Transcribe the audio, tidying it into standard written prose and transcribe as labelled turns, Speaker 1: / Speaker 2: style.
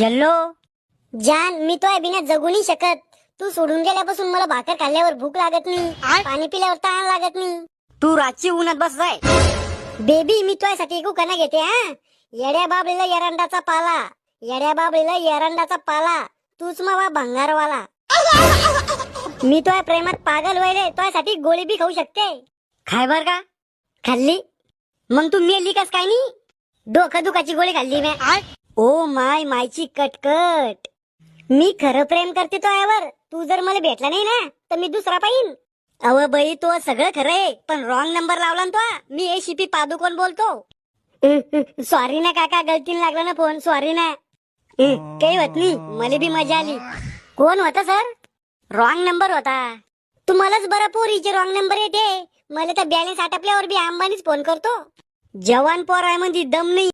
Speaker 1: Yellow जान, मी तो बिना जगू नाही शकत. तू सोडून गेल्यापासून मला भाकर खाल्ल्यावर भूक लागत नाही, पाणी पिल्यावर तहान लागत नाही. तू रातची उन्हात बस जाय. बेबी, मी तुझ्यासाठी एक उखाणा घेते हा. येड्या बाबळीला एरंडाचा पाला, येड्या बाबळीला एरंडाचा पाला, तूच मावा भंगारवाला. मी तुझ्या प्रेमात पागल व्हायले, तुझ्यासाठी गोळी बी खाऊ शकते. खाय बर का? खाल्ली मग तू मेली कस काय नी? डोकं दुखाची गोळी खाल्ली मी. ओ माय मायची कटकट. मी खरं प्रेम करते तो यावर. तू जर मला भेटला नाही ना तर मी दुसरा पाहिन. अव बाई, तो सगळं खरंय पण रॉंग नंबर लावला ना तो. मी ACP पादुकोण बोलतो. सॉरी ना काका, गलतीने लागला ना फोन, सॉरी ना. काही होत नाही, मला बी मजा आली. कोण होता सर? रॉंग नंबर होता. तुम्हालाच बरं पोरीचे रॉंग नंबर येते. मला तर बॅलन्स आटपल्यावर बी अंबानीच फोन करतो. जवान पोर आहे म्हणजे दम नाही.